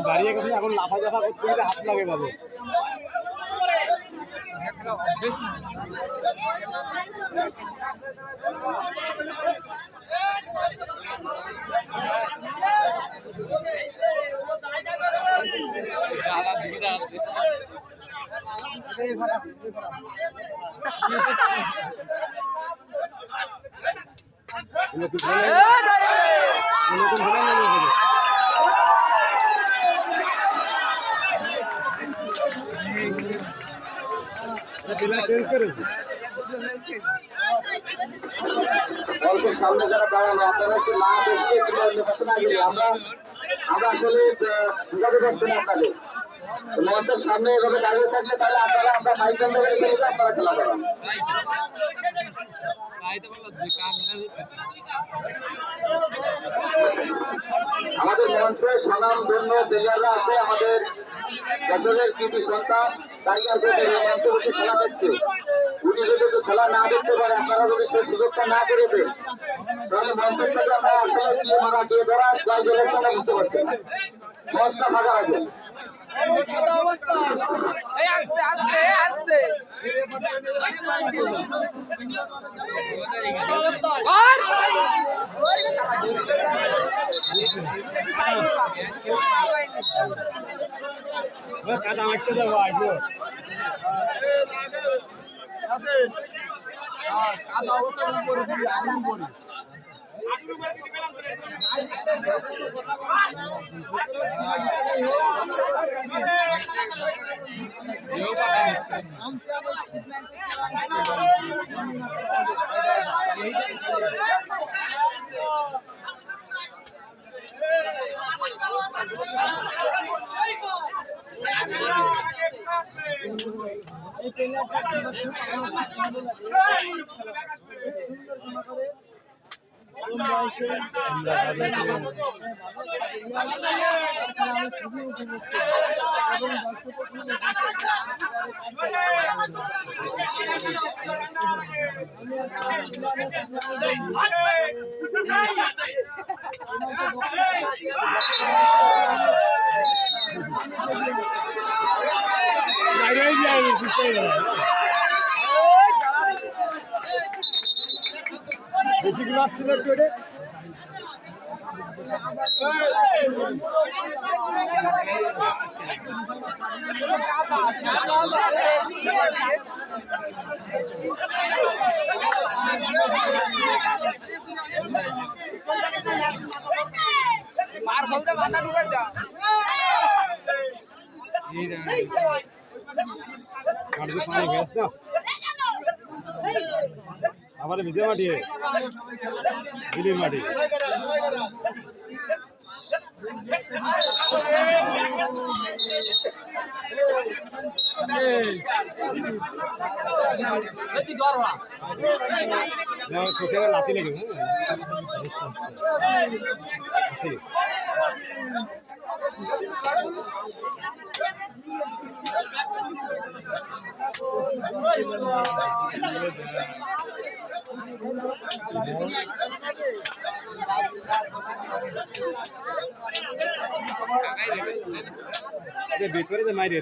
দাঁড়িয়ে গেছে এখন লাফা জাফা করতে গেলে হাত লাগে পাবে। সামনে যারা দাঁড়ানো আপনারা একটু না বসে আমরা আসলে বুঝাতে পারছি না আপনাদের মঞ্চের সামনে এভাবে দাঁড়িয়ে থাকলে তাহলে আমরা মাইক বন্ধ করে ফেলে আপনারা খেলা করেন। আমাদের মঞ্চে স্বনাম ধন্য প্লেয়াররা আছে, আমাদের দর্শকের কৃতি সন্তান টাইগার মঞ্চে বসে খেলা দেখছে। উনি যদি খেলা না দেখতে পারে, আপনারা যদি সেই সুযোগটা না করে দেন, তাহলে মঞ্চের থেকে আমরা আসলে দিয়ে মারা দিয়ে ধরা জয় জলের সঙ্গে বুঝতে পারছি না। মঞ্চটা ফাঁকা রাখবেন। আস্তে আস্তে আস্তে কাদা মারতে যাবো আসবো কাদা অবস্থা করে দিবি আমি করি বেশি গ্লাস ছিল একটু মার বলতে মাথা ঢুকে দাও পানি ভেস না আবার ভিজে মাটি বিলির মাটি চোখে লাতি লেগে ভিতরে যে মাইরে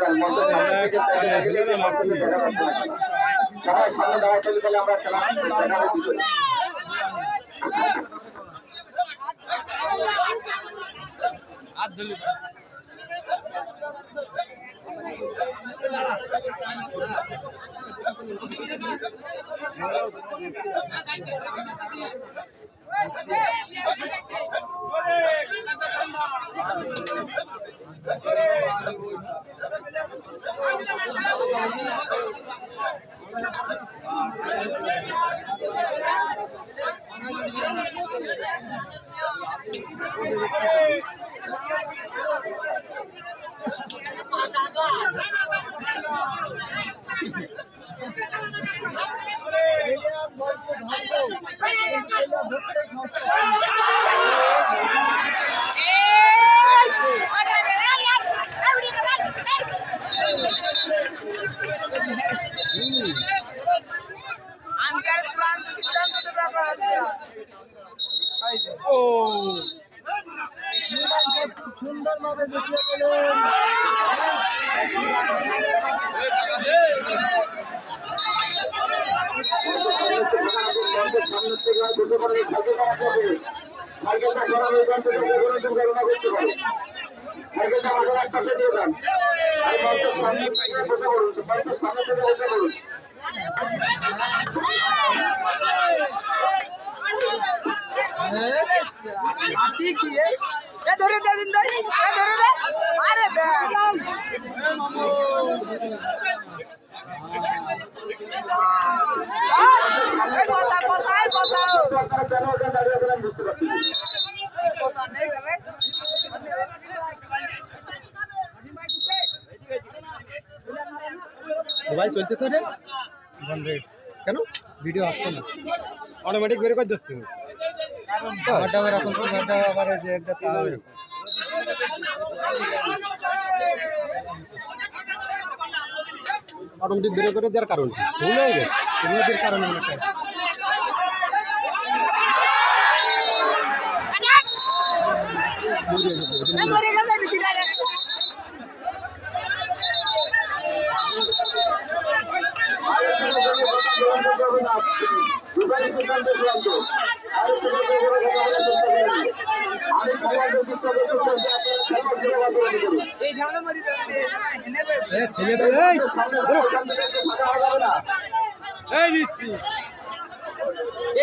যান মঞ্চের সামনে থেকে সবাই সামনে দাঁড়ায় চলে গেলে আমরা খেলা দেখাবো দুজন সুন্দরভাবে দেখিয়ে গেলেন। সামনের থেকে বসে পড়ে সাইকেলটা করা হয়ে যান সাইকেলটা মাথার এক পাশে দিয়ে যান আর মঞ্চের সামনে থেকে বসে পড়ুন মঞ্চের সামনে থেকে বসে পড়ুন ধরে দে দিন ধরে দে আরে মোবাইল চলতেছে রে বন্ধ কেন ভিডিও আসছে না অটোমেটিক বের করে দিচ্ছে অটোমেটিক বের করে দেওয়ার কারণ ভুল হয়ে গেছে এগুলোর কারণে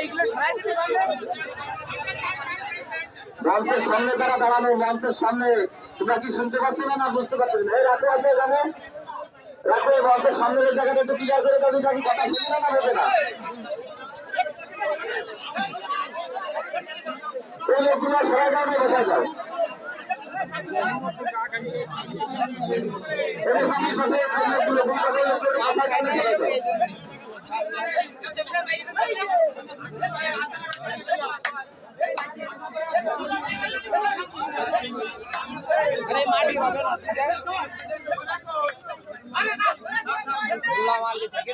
এইগুলো সরাই দিতে পারলে মঞ্চের সামনে তারা দাঁড়ানো মঞ্চের সামনে তোমরা কি শুনতে পাচ্ছ না বুঝতে পারছো না এই রাখো আছে এখানে রাখো এই মঞ্চের সামনের জায়গাটা একটু ক্লিয়ার করে দাও যদি কথা শুনতে না বোঝে না এই লোকগুলো সবাই যাও না বসে যাও अरे माटी वाला ना गुला वाली থাকে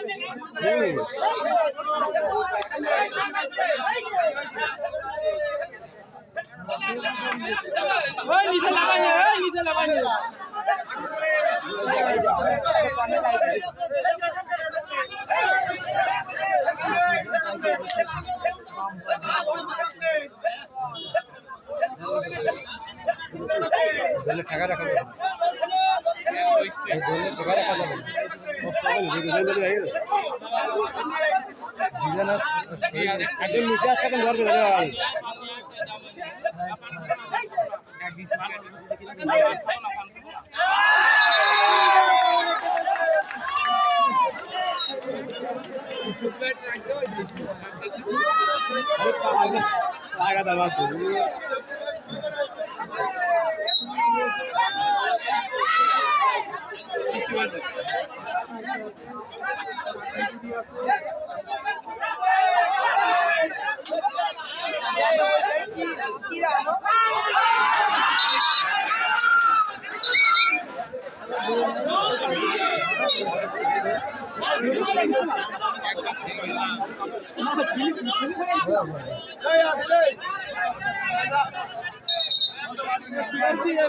ওই নিচে লাগানি টাকা রাখা যাবে টাকা রাখা যাবে একজন নিচে আসতে ধরবে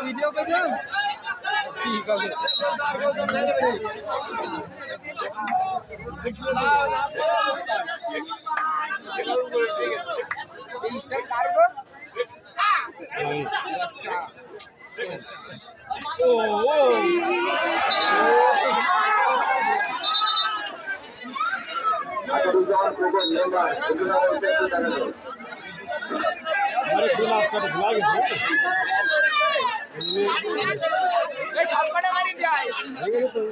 ভিডিও ঠিক আছে এই star cargo Asaduzzaman Khokon member সবকটা মারি যায় খোকন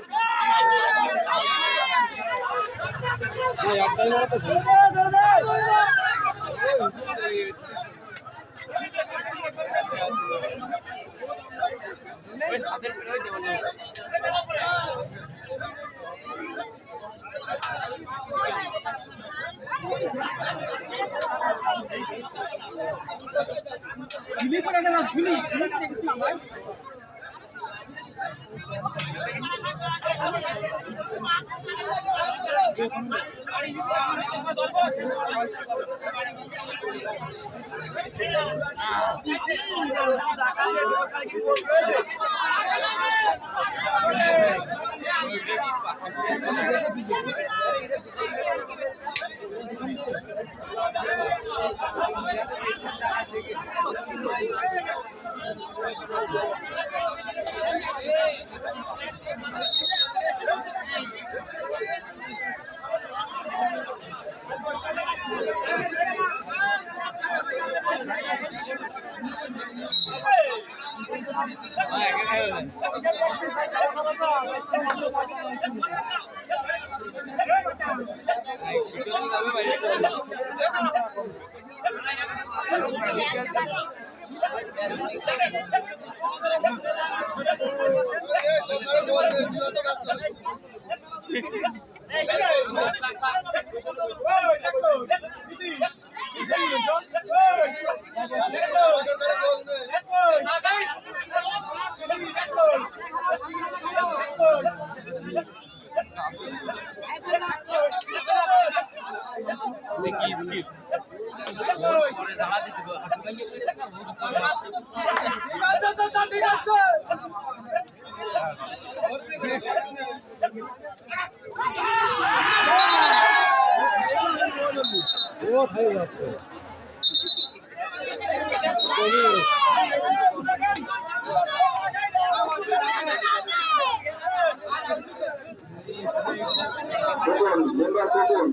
মেম্বার খোকন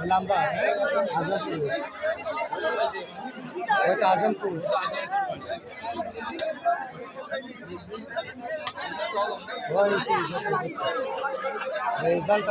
लंबा आजमपुर रिजल्ट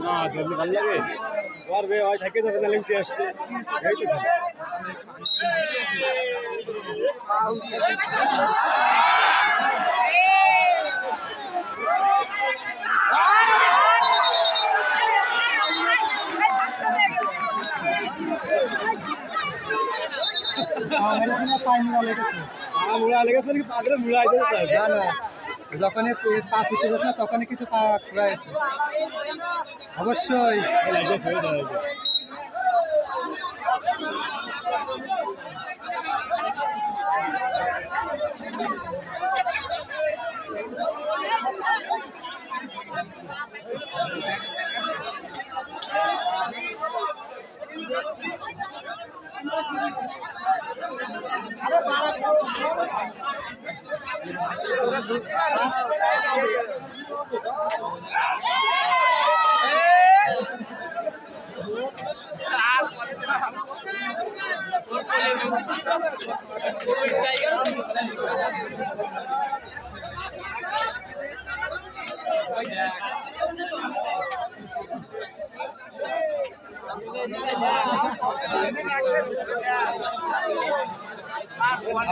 না জলদি ভালো লাগে আর বে হয় থাকে তবে লিঙ্কটি আসবে এই তো মুড়া লেগেছে নাকি পাদরে মুড়া না না যখনই পা ফুটে যাচ্ছে না তখনই কিছু পা খুঁড়াইছে অবশ্যই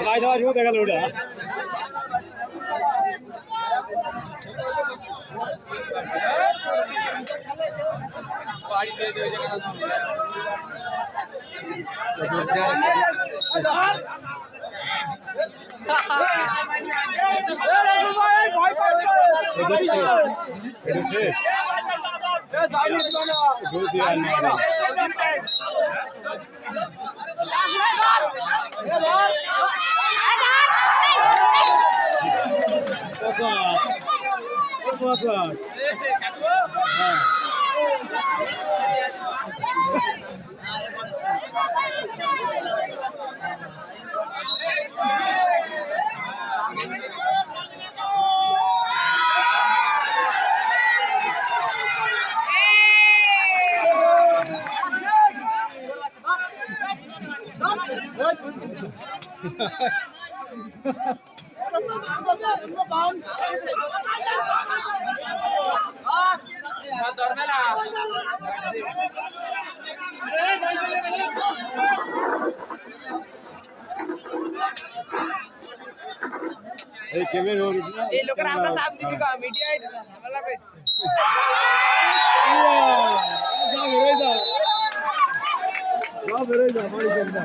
ভাই দেওয়া শুরু দেখা গেল ওটা এই ক্যামেরা এই লোকের আমরা চাপ দিবি গো মিডিয়ায় ঝামেলা কই যা বেরোয় যা বাড়ি চল যা